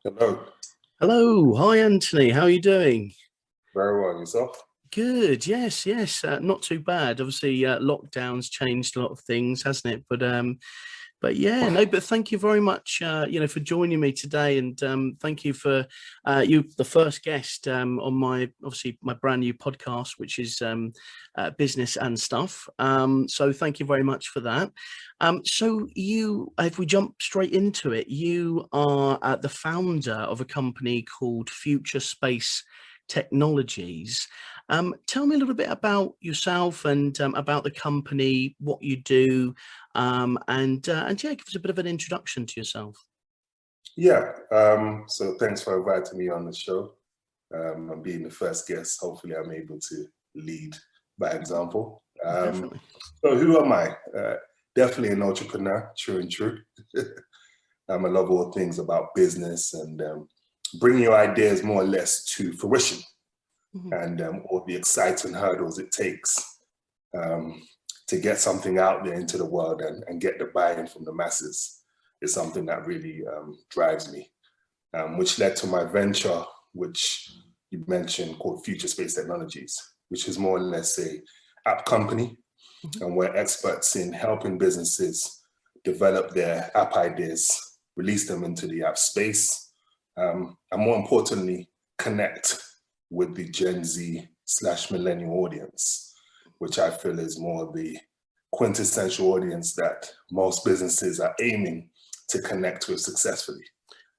Hello. Hello, hi Anthony. How are you doing? Very well. Yourself? Good. Yes. Not too bad. Obviously, lockdowns changed a lot of things, hasn't it? But yeah, no. But thank you very much, for joining me today, and thank you for the first guest on my obviously my brand new podcast, which is business and stuff. So thank you very much for that. So if we jump straight into it, you are the founder of a company called Future Space Technologies. Tell me a little bit about yourself and about the company, what you do, and yeah, give us a bit of an introduction to yourself. Yeah. So thanks for inviting me on the show. And being the first guest. Hopefully, I'm able to lead by example. Definitely. So who am I? Definitely an entrepreneur, true and true. I love all things about business and bring your ideas more or less to fruition, and all the exciting hurdles it takes um, to get something out there into the world and get the buy-in from the masses is something that really drives me, which led to my venture, which you mentioned, called Future Space Technologies, which is more or less a app company, and we're experts in helping businesses develop their app ideas, release them into the app space, and more importantly, connect with the Gen Z/ millennial audience, which I feel is more the quintessential audience that most businesses are aiming to connect with successfully.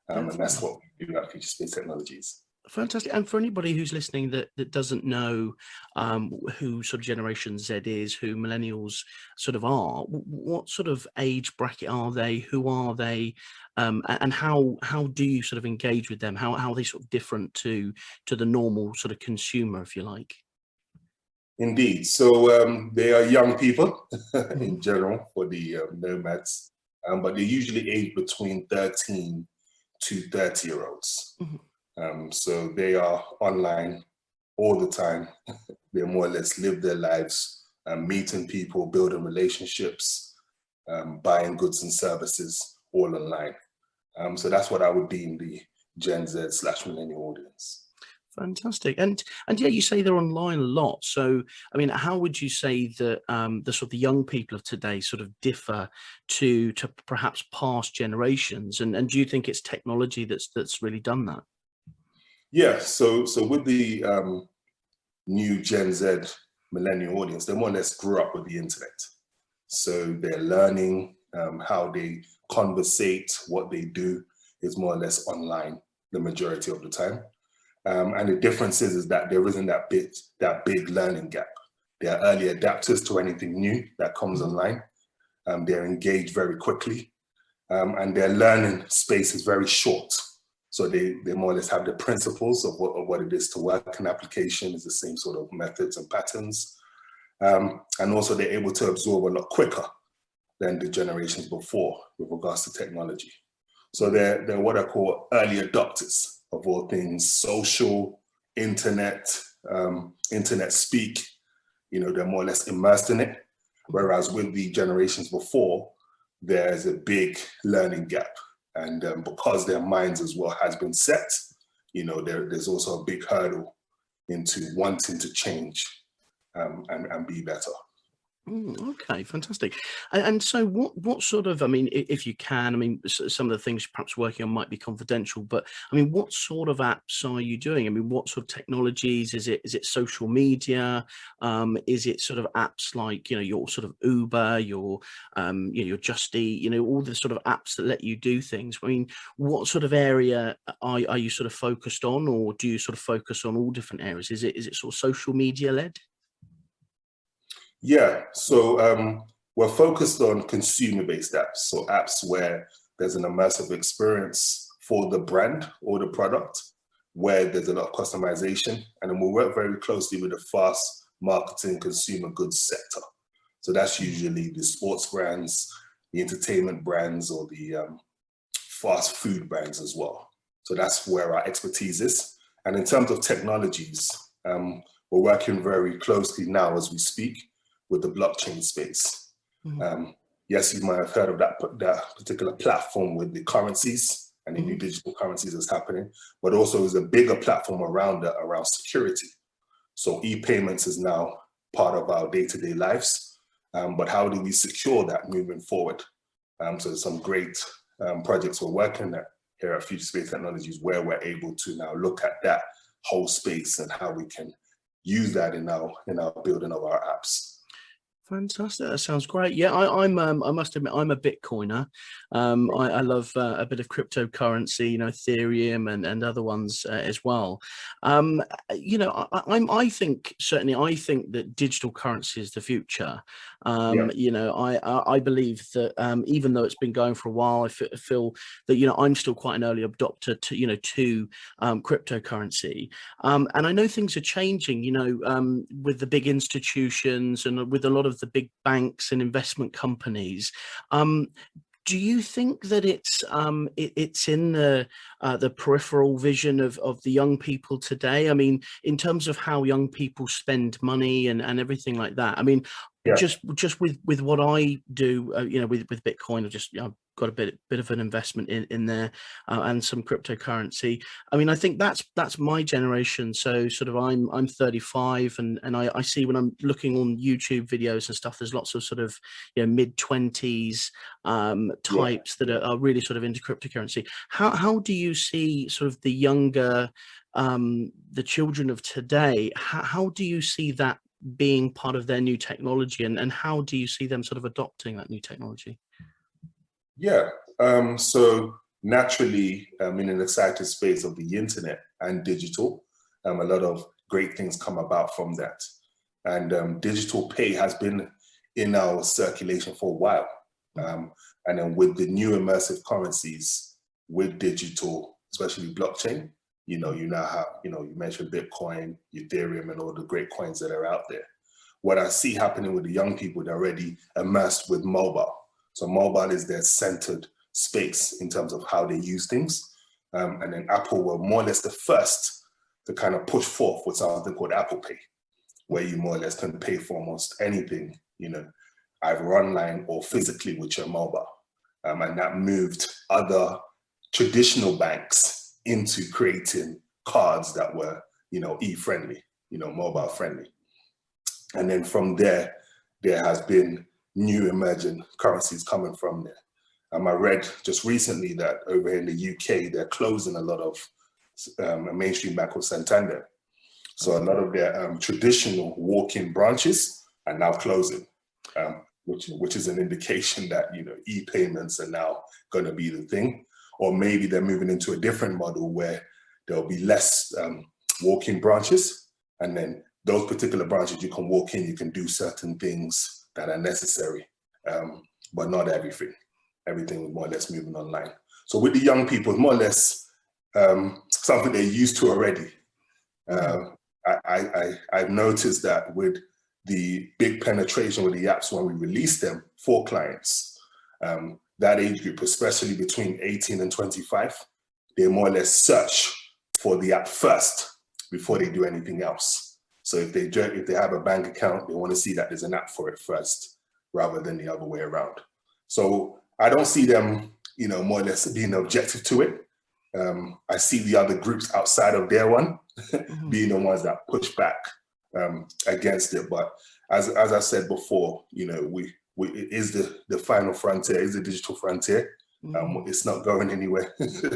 And that's what we do at Future Space Technologies. Fantastic. And for anybody who's listening that doesn't know who sort of Generation Z is, who millennials sort of are, what sort of age bracket are they? Who are they? And how do you sort of engage with them? How are they sort of different to the normal sort of consumer, if you like? Indeed. So they are young people in general for the nomads, but they're usually aged between 13 to 30-year-olds. So they are online all the time. They more or less live their lives, meeting people, building relationships, buying goods and services all online. So that's what I would deem the Gen Z/ millennial audience. Fantastic. And yeah, you say they're online a lot. So, I mean, how would you say that the sort of the young people of today sort of differ to perhaps past generations? And do you think it's technology that's really done that? Yeah. So with the new Gen Z millennial audience, they more or less grew up with the internet. So they're learning how they conversate, what they do is more or less online the majority of the time. And the difference is that there isn't that big learning gap. They're early adapters to anything new that comes online. They're engaged very quickly, and their learning space is very short. So they more or less have the principles of what it is to work in application is the same sort of methods and patterns. And also they're able to absorb a lot quicker than the generations before with regards to technology. So they're what I call early adopters of all things social, internet, internet speak. They're more or less immersed in it. Whereas with the generations before, there's a big learning gap. And because their minds as well has been set, there's also a big hurdle into wanting to change and be better. Okay, fantastic. And so what sort of, I mean, if you can, I mean, some of the things you're perhaps working on might be confidential, but I mean, what sort of apps are you doing? I mean, what sort of technologies? Is it social media? Is it sort of apps like, your sort of Uber, your Just Eat, all the sort of apps that let you do things? I mean, what sort of area are you sort of focused on, or do you sort of focus on all different areas? Is it sort of social media led? Yeah, so we're focused on consumer-based apps, so apps where there's an immersive experience for the brand or the product, where there's a lot of customization, and then we work very closely with the fast marketing consumer goods sector. So that's usually the sports brands, the entertainment brands, or the fast food brands as well. So that's where our expertise is. And in terms of technologies, we're working very closely now as we speak with the blockchain space. Yes, you might have heard of that particular platform with the currencies. and the new digital currencies that's happening, but also there's a bigger platform around that, around security. So e-payments is now part of our day-to-day lives, but how do we secure that moving forward? So there's some great projects we're working at here at Future Space Technologies where we're able to now look at that whole space and how we can use that in our building of our apps. Fantastic. That sounds great. Yeah, I must admit, I'm a Bitcoiner. I love a bit of cryptocurrency, you know, Ethereum and other ones as well. You know, I think that digital currency is the future. You know, I believe that even though it's been going for a while, I feel that, you know, I'm still quite an early adopter to cryptocurrency. And I know things are changing, you know, with the big institutions and with a lot of the big banks and investment companies. Do you think that it's in the peripheral vision of the young people today? I mean, in terms of how young people spend money and everything like that. I mean, just with what I do, you know, with Bitcoin, I've got a bit of an investment in there and some cryptocurrency. I mean, I think that's my generation. So sort of I'm 35 and I see when I'm looking on YouTube videos and stuff, there's lots of sort of, you know, mid-20s types that are really sort of into cryptocurrency. How do you see sort of the younger, the children of today, how do you see that being part of their new technology and how do you see them sort of adopting that new technology? Yeah, so naturally, in an excited space of the internet and digital, a lot of great things come about from that. And digital pay has been in our circulation for a while. And then with the new immersive currencies, with digital, especially blockchain, you know, you now have, you know, you mentioned Bitcoin, Ethereum, and all the great coins that are out there. What I see happening with the young people, they're already immersed with mobile. So mobile is their centered space in terms of how they use things. And then Apple were more or less the first to kind of push forth with something called Apple Pay, where you more or less can pay for almost anything, you know, either online or physically with your mobile. And that moved other traditional banks into creating cards that were, you know, e-friendly, you know, mobile friendly. And then from there, there has been new emerging currencies coming from there. I read just recently that over in the UK, they're closing a lot of a mainstream bank called Santander. So a lot of their traditional walk-in branches are now closing, which is an indication that, you know, e-payments are now going to be the thing. Or maybe they're moving into a different model where there'll be less walk-in branches, and then those particular branches you can walk in, you can do certain things that are necessary, but not everything. Everything is more or less moving online. So with the young people, it's more or less something they're used to already. I've noticed that with the big penetration with the apps when we release them for clients, that age group, especially between 18 and 25, they more or less search for the app first before they do anything else. So if they have a bank account, they want to see that there's an app for it first, rather than the other way around. So I don't see them, you know, more or less being objective to it. I see the other groups outside of their one being the ones that push back against it. But as I said before, you know, it is the final frontier, is the digital frontier. It's not going anywhere. So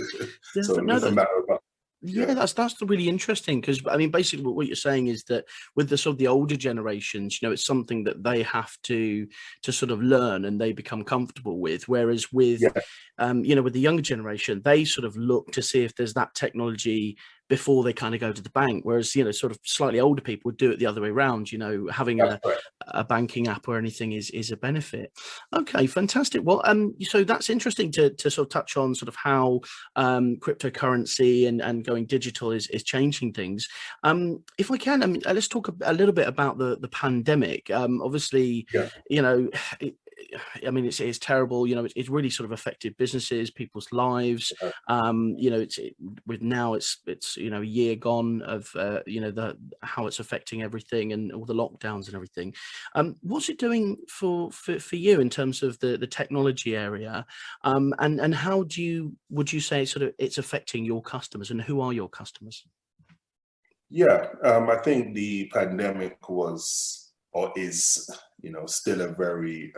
it's a matter of yeah, that's really interesting, because I mean, basically what you're saying is that with the sort of the older generations, you know, it's something that they have to sort of learn and they become comfortable with, whereas with you know, with the younger generation, they sort of look to see if there's that technology before they kind of go to the bank, whereas, you know, sort of slightly older people would do it the other way around. You know, having a banking app or anything is a benefit. Okay, fantastic. Well, so that's interesting to sort of touch on sort of how cryptocurrency and going digital is changing things. If I can, I mean, let's talk a little bit about the pandemic. Obviously, you know, I mean, it's terrible. You know, it's really sort of affected businesses, people's lives. You know, with now it's you know, a year gone of you know, how it's affecting everything and all the lockdowns and everything. What's it doing for you in terms of the technology area? And how would you say it's affecting your customers, and who are your customers? Yeah, I think the pandemic was, or is, you know, still a very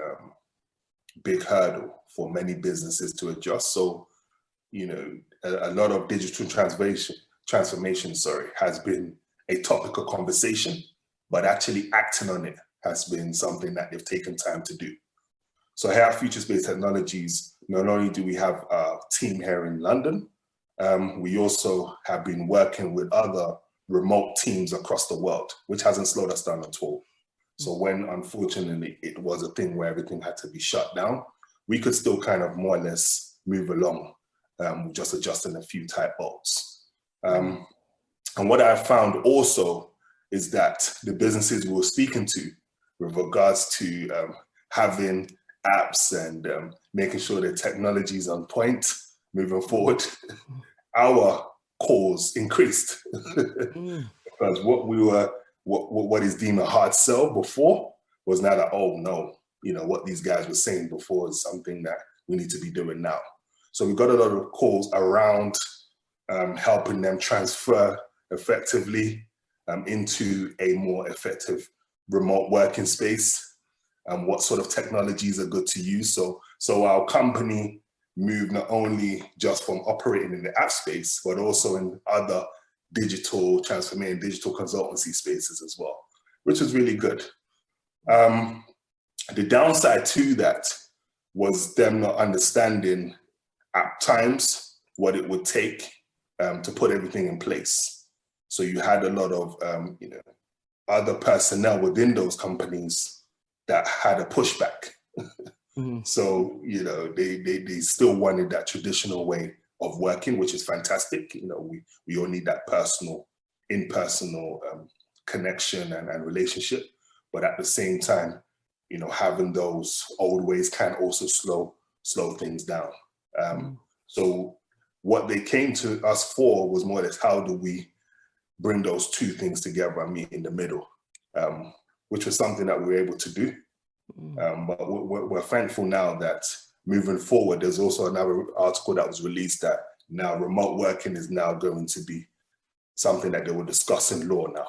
big hurdle for many businesses to adjust. So, you know, a lot of digital transformation, has been a topic of conversation, but actually acting on it has been something that they've taken time to do. So here at Future Space Technologies, not only do we have a team here in London, we also have been working with other remote teams across the world, which hasn't slowed us down at all. So when, unfortunately, it was a thing where everything had to be shut down, we could still kind of more or less move along, just adjusting a few tight bolts. And what I found also is that the businesses we were speaking to with regards to having apps and making sure the technology is on point moving forward, our calls increased. Because what is deemed a hard sell before was now that, oh no, you know, what these guys were saying before is something that we need to be doing now. So we got a lot of calls around helping them transfer effectively into a more effective remote working space, and what sort of technologies are good to use. So our company moved not only just from operating in the app space, but also in other digital transformation, digital consultancy spaces as well, which was really good. The downside to that was them not understanding at times what it would take to put everything in place. So you had a lot of you know, other personnel within those companies that had a pushback. So, you know, they still wanted that traditional way of working, which is fantastic. You know, we all need that impersonal connection and relationship. But at the same time, you know, having those old ways can also slow things down. So what they came to us for was more or less, how do we bring those two things together and meet in the middle, which was something that we were able to do. But we're thankful now that moving forward, there's also another article that was released that now remote working is now going to be something that they will discuss in law now,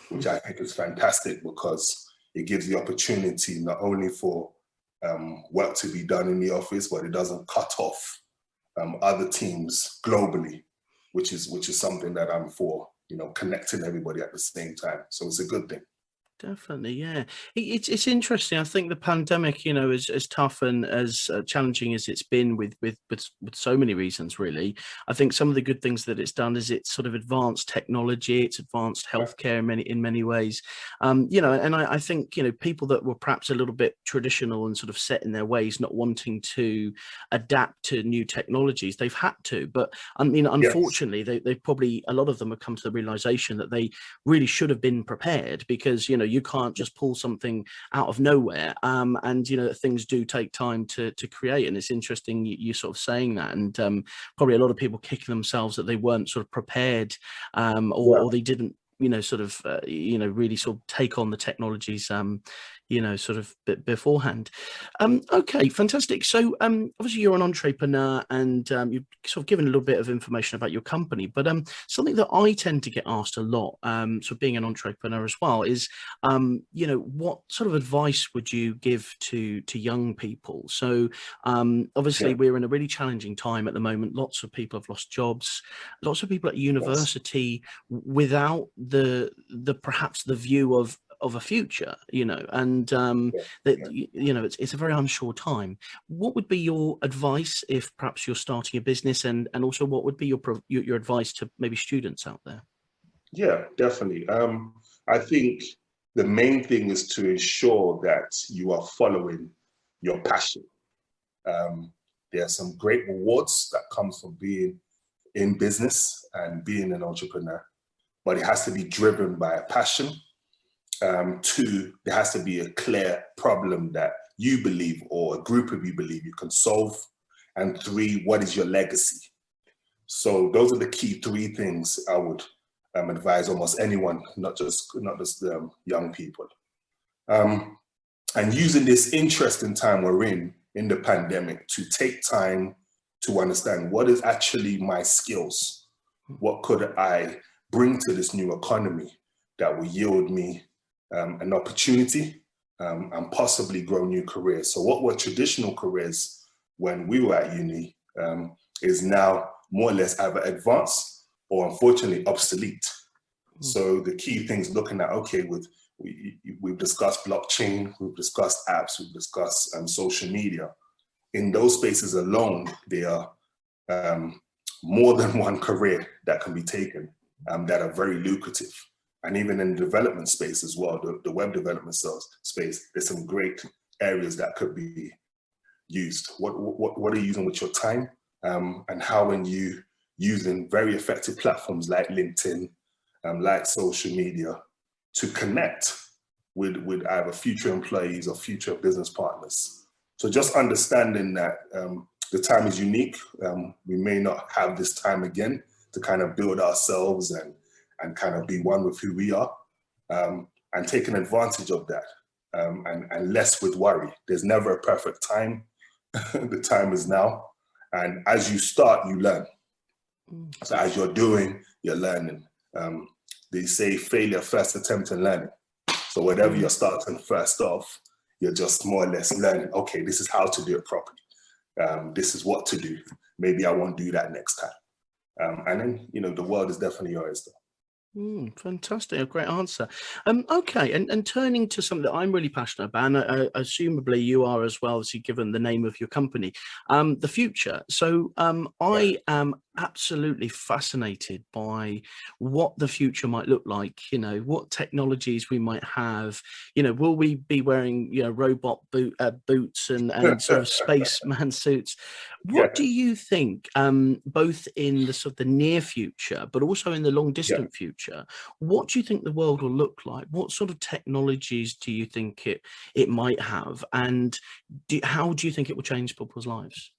which I think is fantastic, because it gives the opportunity not only for work to be done in the office, but it doesn't cut off other teams globally, which is something that I'm for, you know, connecting everybody at the same time. So it's a good thing. Definitely, yeah. It's interesting. I think the pandemic, you know, is as tough and as challenging as it's been with so many reasons, really. I think some of the good things that it's done is it's sort of advanced technology, it's advanced healthcare in many ways. You know, and I think, you know, people that were perhaps a little bit traditional and sort of set in their ways, not wanting to adapt to new technologies, they've had to. But I mean, unfortunately, they've probably, a lot of them have come to the realization that they really should have been prepared, because, you know, you can't just pull something out of nowhere, and you know, things do take time to create. And it's interesting you sort of saying that, and probably a lot of people kicking themselves that they weren't sort of prepared, or they didn't, you know, sort of you know, really sort of take on the technologies you know, sort of beforehand. Okay, fantastic. So obviously you're an entrepreneur, and you've sort of given a little bit of information about your company, but something that I tend to get asked a lot, so being an entrepreneur as well, is you know, what sort of advice would you give to young people? So obviously we're in a really challenging time at the moment. Lots of people have lost jobs, lots of people at university without the perhaps the view of a future, you know, and that, you know, it's a very unsure time. What would be your advice if perhaps you're starting a business, and also what would be your advice to maybe students out there? Yeah, definitely. I think the main thing is to ensure that you are following your passion. There are some great rewards that comes from being in business and being an entrepreneur, but it has to be driven by a passion. Two, there has to be a clear problem that you believe or a group of you believe you can solve? And 3, what is your legacy? So those are the key 3 things I would advise almost anyone, not just young people. And using this interesting time we're in the pandemic, to take time to understand what is actually my skills. What could I bring to this new economy that will yield me an opportunity and possibly grow new careers? So what were traditional careers when we were at uni is now more or less either advanced or unfortunately obsolete. So the key things looking at, okay, we've discussed blockchain, we've discussed apps, we've discussed social media. In those spaces alone, there are more than one career that can be taken that are very lucrative. And even in the development space as well, the web development space, there's some great areas that could be used. What are you using with your time? And how are you using very effective platforms like LinkedIn, like social media, to connect with either future employees or future business partners? So just understanding that the time is unique. We may not have this time again to kind of build ourselves and kind of be one with who we are, and taking advantage of that, and less with worry. There's never a perfect time. The time is now. And as you start, you learn. So as you're doing, you're learning. They say failure first attempt in learning. So whatever you're starting first off, you're just more or less learning, okay, this is how to do it properly. This is what to do. Maybe I won't do that next time. And then, the world is definitely yours though. Fantastic, a great answer. Okay, and turning to something that I'm really passionate about, and assumably you are as well, as you given the name of your company, the future. So I am absolutely fascinated by what the future might look like. What technologies we might have. Will we be wearing robot boots and sort of spaceman suits? What do you think, both in the sort of the near future, but also in the long distant future? What do you think the world will look like? What sort of technologies do you think it might have, and how do you think it will change people's lives?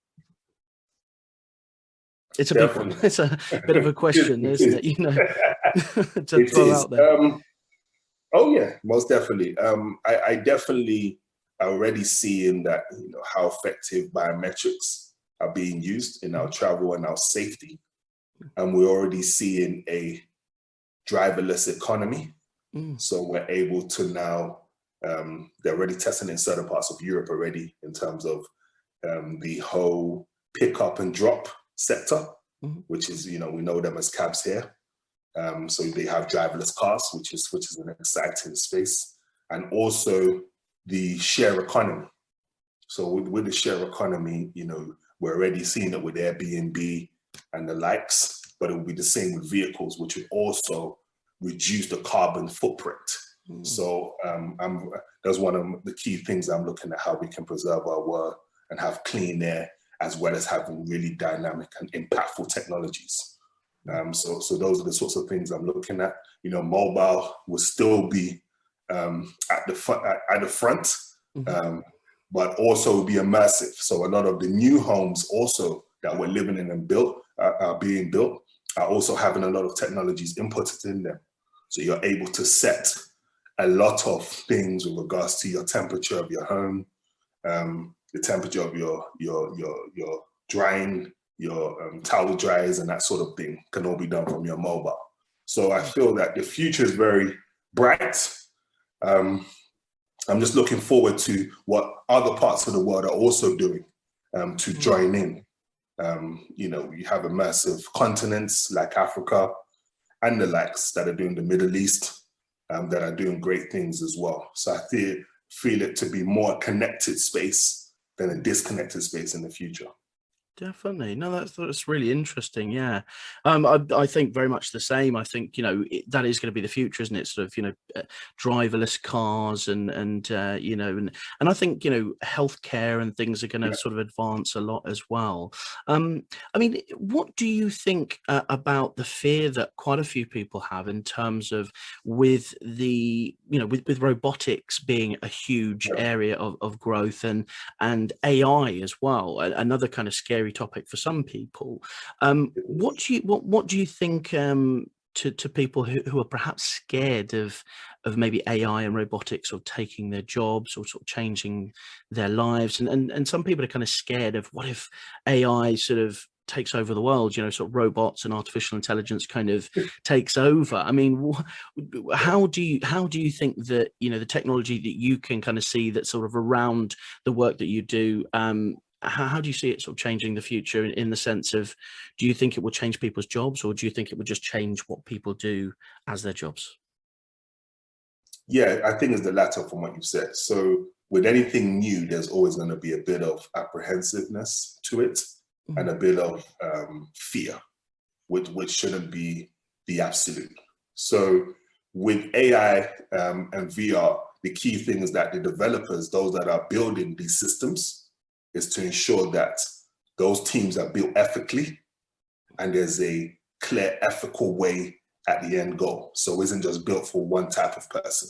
It's a it's a bit of a question, isn't it? To throw out there. Oh yeah, most definitely. I definitely already seeing that how effective biometrics are being used in our travel and our safety, and we're already seeing a driverless economy. So we're able to now, they're already testing in certain parts of Europe already in terms of the whole pick up and drop sector, which is, we know them as cabs here. So they have driverless cars, which is an exciting space. And also the share economy. So with the share economy, we're already seeing it with Airbnb and the likes, but it will be the same with vehicles, which would also reduce the carbon footprint. So that's one of the key things I'm looking at, how we can preserve our world and have clean air, as well as having really dynamic and impactful technologies. So those are the sorts of things I'm looking at. Mobile will still be at the front, but also be immersive. So a lot of the new homes also that we're living in and are being built are also having a lot of technologies inputted in them. So you're able to set a lot of things with regards to your temperature of your home, the temperature of your drying, your towel dryers and that sort of thing can all be done from your mobile. So I feel that the future is very bright. I'm just looking forward to what other parts of the world are also doing to join in. You have immersive continents like Africa and the likes that are doing the Middle East that are doing great things as well. So I feel it to be more connected space than a disconnected space in the future. Definitely. No, that's really interesting. Yeah. I think very much the same. I think, that is going to be the future, isn't it? Sort of, driverless cars and I think, healthcare and things are going to Yeah. sort of advance a lot as well. I mean, what do you think about the fear that quite a few people have in terms of with with robotics being a huge Yeah. area of growth and AI as well, another kind of scary topic for some people. It What is. do you think to people who are perhaps scared of maybe AI and robotics or taking their jobs or sort of changing their lives, and some people are kind of scared of what if AI sort of takes over the world, sort of robots and artificial intelligence kind of takes over. I mean, Yeah. how do you think that the technology that you can kind of see that's sort of around the work that you do, how do you see it sort of changing the future in the sense of, do you think it will change people's jobs, or do you think it will just change what people do as their jobs? Yeah, I think it's the latter from what you've said. So with anything new, there's always going to be a bit of apprehensiveness to it and Mm, a bit of fear, which shouldn't be the absolute. So with AI and VR, the key thing is that the developers, those that are building these systems, is to ensure that those teams are built ethically and there's a clear ethical way at the end goal. So it isn't just built for one type of person.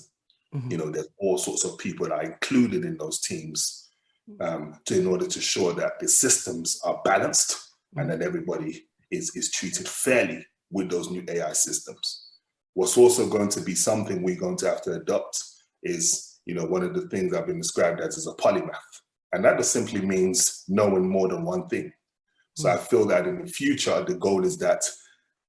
mhm, There's all sorts of people that are included in those teams in order to ensure that the systems are balanced and mm, that everybody is treated fairly with those new AI systems. What's also going to be something we're going to have to adopt is, one of the things I've been described as is a polymath. And that just simply means knowing more than one thing. So I mm, feel that in the future, the goal is that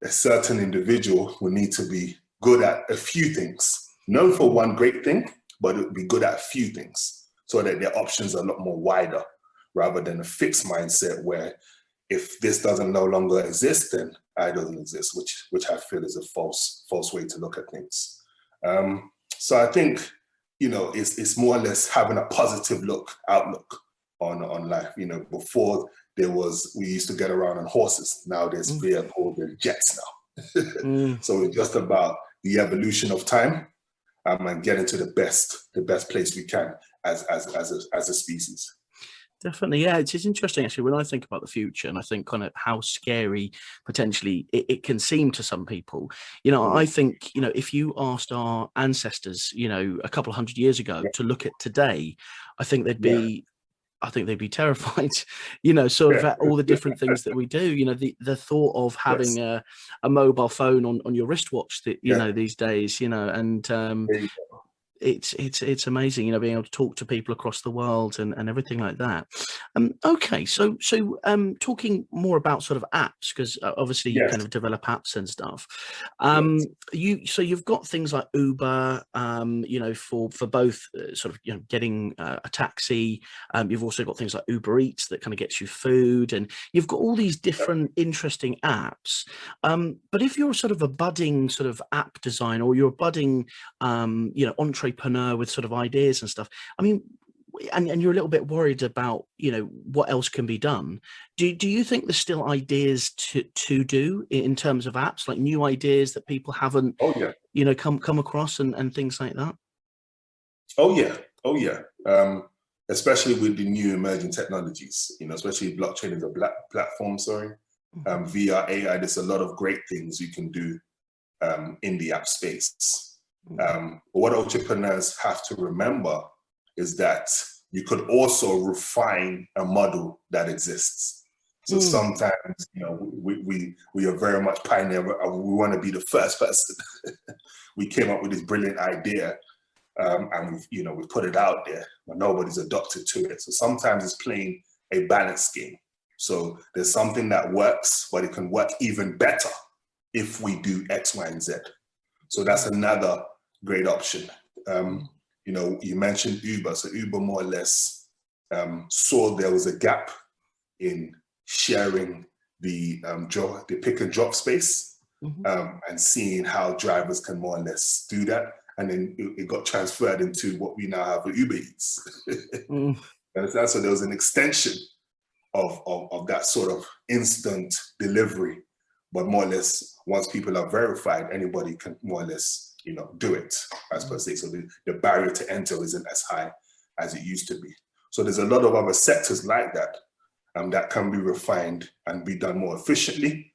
a certain individual will need to be good at a few things, known for mm, one great thing, but it would be good at a few things so that their options are a lot more wider rather than a fixed mindset where if this doesn't no longer exist, then I doesn't exist, which I feel is a false way to look at things. So I think, it's more or less having a positive outlook on life. Before we used to get around on horses. Now there's mm, vehicles and jets now. mm. So it's just about the evolution of time and getting to the best place we can as a species. Definitely, yeah. It's interesting actually when I think about the future, and I think kind of how scary potentially it can seem to some people. I Mm. think if you asked our ancestors, a couple of hundred years ago Yeah, to look at today, I think they'd yeah, be I think they'd be terrified, sort of yeah, at all the different things that we do. The thought of yes, having a mobile phone on your wristwatch that yeah. these days, and There you it's amazing, being able to talk to people across the world and everything like that. Okay, talking more about sort of apps, because obviously you Yes, kind of develop apps and stuff. yes, You've got things like Uber, for both sort of getting a taxi. You've also got things like Uber Eats that kind of gets you food, and you've got all these yep, different interesting apps. But if you're sort of a budding sort of app designer, or you're a budding entrepreneur with sort of ideas and stuff. I mean, and you're a little bit worried about, what else can be done. Do you think there's still ideas to do in terms of apps, like new ideas that people haven't, oh yeah, come across and things like that? oh yeah, oh yeah. Especially with the new emerging technologies, especially blockchain is a platform, sorry. Mhm, VR, AI, there's a lot of great things you can do in the app space. mhm, But what entrepreneurs have to remember is that you could also refine a model that exists. So mm, sometimes, we are very much pioneer. We want to be the first person. We came up with this brilliant idea, and we put it out there, but nobody's adopted to it. So sometimes it's playing a balance game. So there's something that works, but it can work even better if we do X, Y, and Z. So that's mm, another great option. mm, You mentioned Uber. So Uber more or less saw there was a gap in sharing the pick and drop space, mhm, and seeing how drivers can more or less do that. And then it got transferred into what we now have with Uber Eats. mm, And so there was an extension of that sort of instant delivery, but more or less once people are verified, anybody can more or less, you know, do it as per se. So the barrier to enter isn't as high as it used to be. So there's a lot of other sectors like that that can be refined and be done more efficiently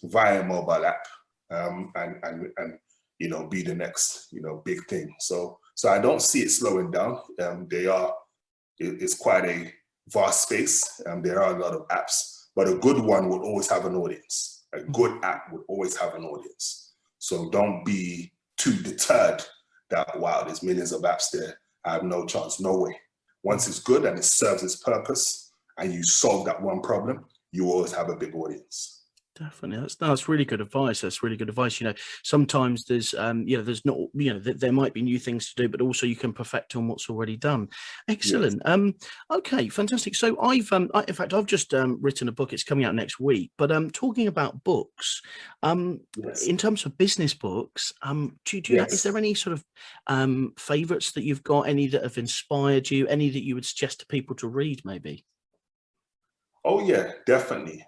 via mobile app, and you know, be the next, you know, big thing. So I don't see it slowing down. It's quite a vast space. There are a lot of apps, but a good one would always have an audience. A good app would always have an audience. So don't be too deterred that, wow, there's millions of apps there, I have no chance. No way. Once it's good and it serves its purpose and you solve that one problem, you always have a big audience. Definitely, that's really good advice. That's really good advice. You know, sometimes there's you know, there's not, you know, there might be new things to do, but also you can perfect on what's already done. Excellent. Yes. Okay, fantastic. So in fact, I've just written a book. It's coming out next week. But talking about books, yes, in terms of business books, do you yes, is there any sort of favorites that you've got? Any that have inspired you? Any that you would suggest to people to read, maybe? Oh yeah, definitely.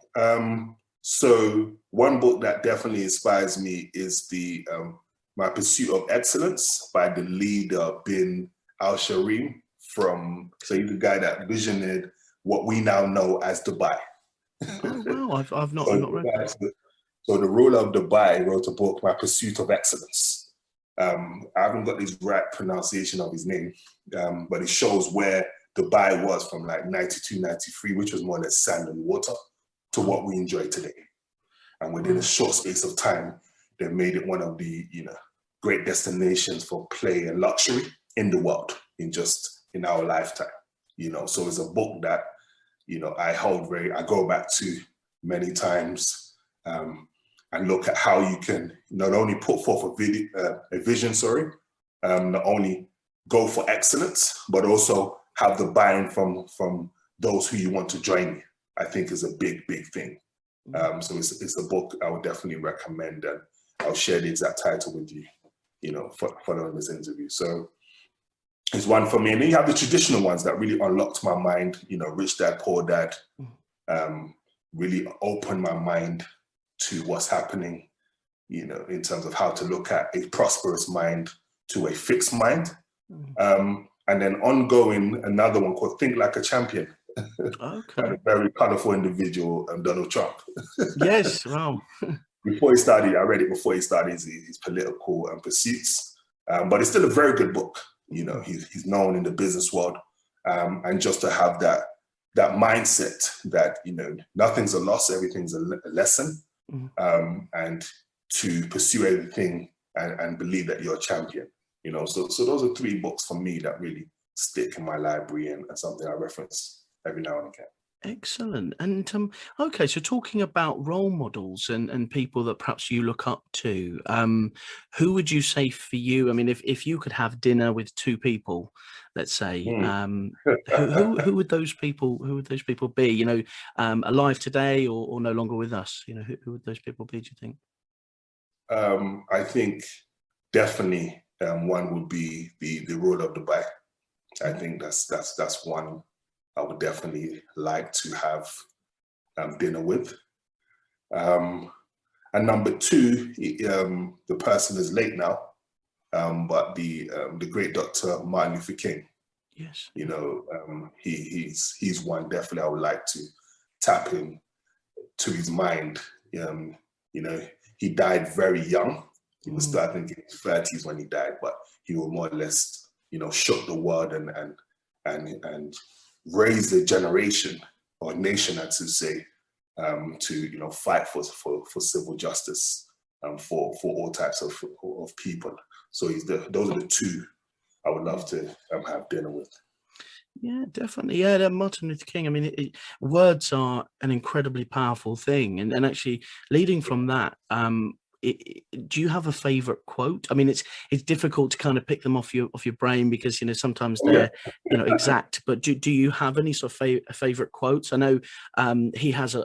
So one book that definitely inspires me is the My Pursuit of Excellence by the leader Bin Al-Sharim from, so he's the guy that visioned what we now know as Dubai. Oh wow, I've not read that. So the ruler of Dubai wrote a book, My Pursuit of Excellence. I haven't got the right pronunciation of his name, but it shows where Dubai was from like 92, 93, which was more or less sand and water, to what we enjoy today. And within a short space of time, they made it one of the, you know, great destinations for play and luxury in the world in our lifetime. You know, so it's a book that, you know, I go back to many times, and look at how you can not only put forth a vision, not only go for excellence, but also have the buy-in from those who you want to join you, I think is a big, big thing. So it's a book I would definitely recommend, and I'll share the exact title with you, you know, following this interview. So it's one for me. And then you have the traditional ones that really unlocked my mind, you know, Rich Dad, Poor Dad, really opened my mind to what's happening, you know, in terms of how to look at a prosperous mind to a fixed mind. And then ongoing, another one called Think Like a Champion. Okay. A very colorful individual, Donald Trump. Yes, wow. Before he started, I read it before he started his political pursuits, but it's still a very good book. You know, he's known in the business world, and just to have that mindset that, you know, nothing's a loss, everything's a lesson, and to pursue everything and believe that you're a champion. You know, so those are three books for me that really stick in my library and something I reference every now and again. Excellent. And okay, so talking about role models and people that perhaps you look up to, who would you say for you? I mean, if you could have dinner with two people, let's say, who would those people be? You know, alive today or no longer with us? You know, who would those people be, do you think? I think definitely one would be the ruler of Dubai. I think that's one I would definitely like to have dinner with. And number two, the person is late now, but the great Dr. Martin Luther King. Yes. You know, he's one definitely I would like to tap him to his mind. You know, he died very young. He was still, I think, in his 30s when he died, but he was more or less, you know, shook the world and raised a generation or nation, I should say, to, you know, fight for civil justice for all types of people. So those are the two I would love to have dinner with. Yeah, definitely. Yeah, Martin Luther King. I mean, words are an incredibly powerful thing, and actually leading from that, do you have a favorite quote? I mean, it's difficult to kind of pick them off your brain because, you know, sometimes they're you know, exact. But do you have any sort of favorite quotes? I know he has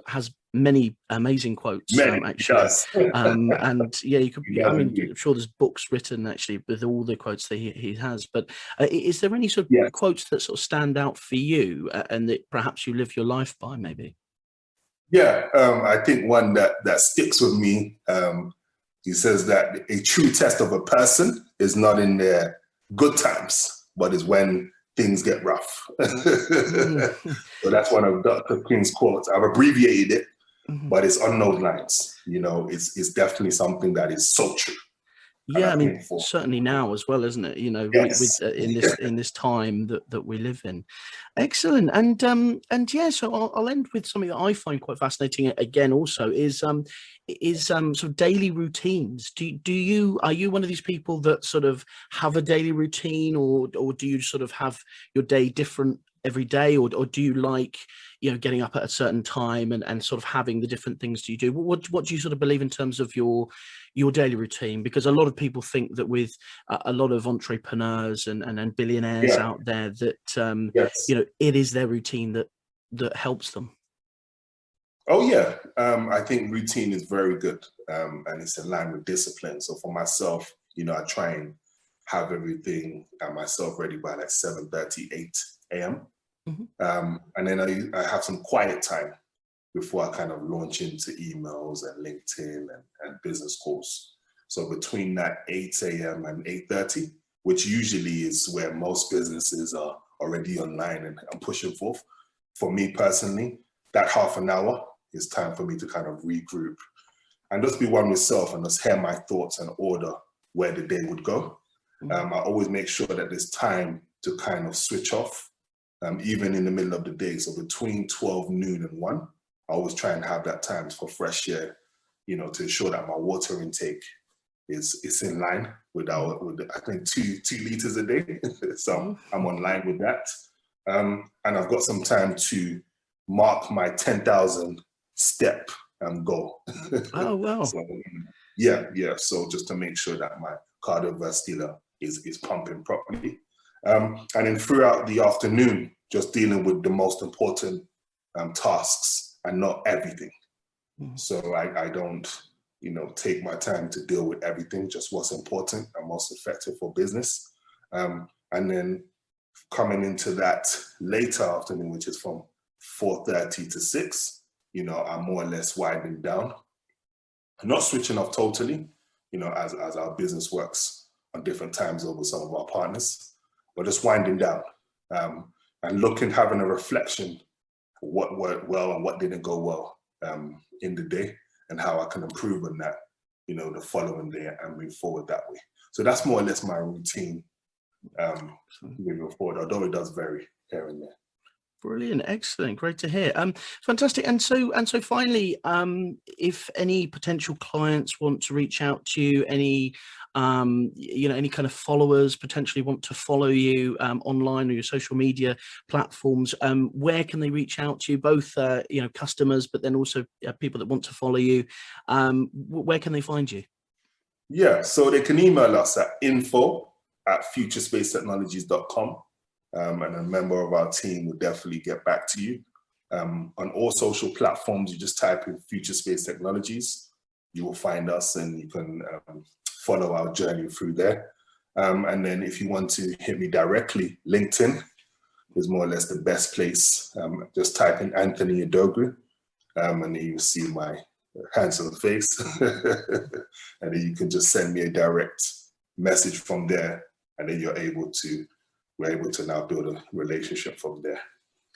many amazing quotes, actually. Yes. And yeah, you could. Yes, I mean, indeed. I'm sure there's books written actually with all the quotes that he has. But is there any sort of Yes. quotes that sort of stand out for you, and that perhaps you live your life by, maybe? Yeah, I think one that sticks with me. He says that a true test of a person is not in their good times, but is when things get rough. So that's one of Dr. King's quotes. I've abbreviated it, but it's on those lines. You know, it's definitely something that is so true. Yeah, I mean, certainly now as well, isn't it? You know, yes. with in this time that we live in. Excellent, and yeah, so I'll end with something that I find quite fascinating. Again, also is sort of daily routines. Are you one of these people that sort of have a daily routine, or do you sort of have your day different every day, or do you like, you know, getting up at a certain time and sort of having the different things do you do? What do you sort of believe in terms of your daily routine? Because a lot of people think that with a lot of entrepreneurs and billionaires out there that Yes. you know, it is their routine that helps them. Oh yeah, I think routine is very good, and it's in line with discipline. So for myself, you know, I try and have everything myself ready by like 7:30, 8 a.m. And then I have some quiet time before I kind of launch into emails and LinkedIn and business calls. So between that 8 a.m. and 8:30, which usually is where most businesses are already online and pushing forth, for me personally, that half an hour is time for me to kind of regroup and just be one with self and just hear my thoughts and order where the day would go. I always make sure that there's time to kind of switch off, even in the middle of the day. So between 12 noon and 1, I always try and have that time for fresh air, you know, to ensure that my water intake is in line with I think 2 liters a day. So I'm on line with that. And I've got some time to mark my 10,000 step goal. Oh, wow. So, yeah. So just to make sure that my cardiovascular is pumping properly. And then throughout the afternoon, just dealing with the most important tasks and not everything. So I don't, you know, take my time to deal with everything, just what's important and most effective for business. And then coming into that later afternoon, which is from 4:30 to 6, you know, I'm more or less winding down. I'm not switching off totally, you know, as our business works on different times over some of our partners, but just winding down and having a reflection of what worked well and what didn't go well in the day, and how I can improve on that, you know, the following day and move forward that way. So that's more or less my routine moving forward, although it does vary here and there. Brilliant, excellent, great to hear. Fantastic. And so finally, if any potential clients want to reach out to you, any you know, any kind of followers potentially want to follow you online or your social media platforms, where can they reach out to you? Both you know, customers, but then also people that want to follow you. Where can they find you? Yeah, so they can email us at info@futurespacetechnologies.com. And a member of our team will definitely get back to you. On all social platforms, you just type in Future Space Technologies. You will find us and you can follow our journey through there. And then if you want to hit me directly, LinkedIn is more or less the best place. Just type in Anthony Odogwu, and then you see my handsome face. And then you can just send me a direct message from there, and then we're able to now build a relationship from there.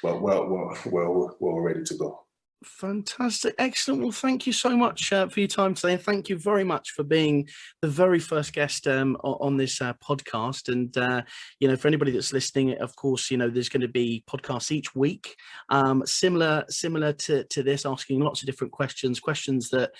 But we're ready to go. Fantastic, excellent. Well, thank you so much for your time today, and thank you very much for being the very first guest on this podcast. And you know, for anybody that's listening, of course, you know, there's going to be podcasts each week, similar to this, asking lots of different questions that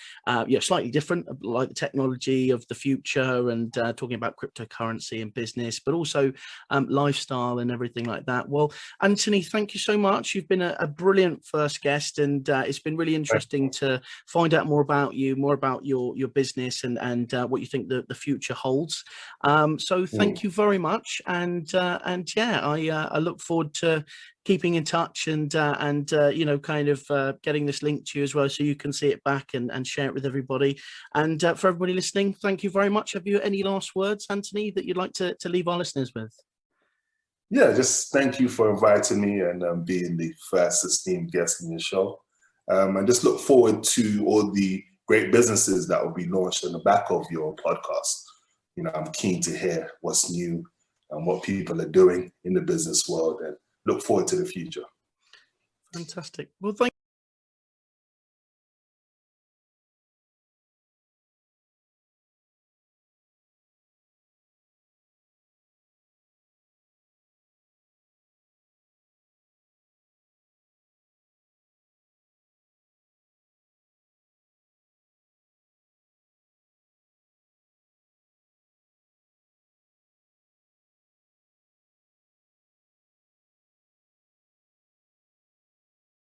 you know, slightly different, like the technology of the future, and talking about cryptocurrency and business, but also lifestyle and everything like that. Well, Anthony, thank you so much. You've been a brilliant first guest, and it's been really interesting to find out more about you, more about your business, and what you think the future holds. So thank you very much, and yeah, I look forward to keeping in touch and you know, kind of getting this link to you as well, so you can see it back and share it with everybody. And for everybody listening, thank you very much. Have you any last words, Anthony, that you'd like to leave our listeners with? Yeah, just thank you for inviting me and being the first esteemed guest in your show. And just look forward to all the great businesses that will be launched on the back of your podcast. You know, I'm keen to hear what's new and what people are doing in the business world, and look forward to the future. Fantastic. Well, thank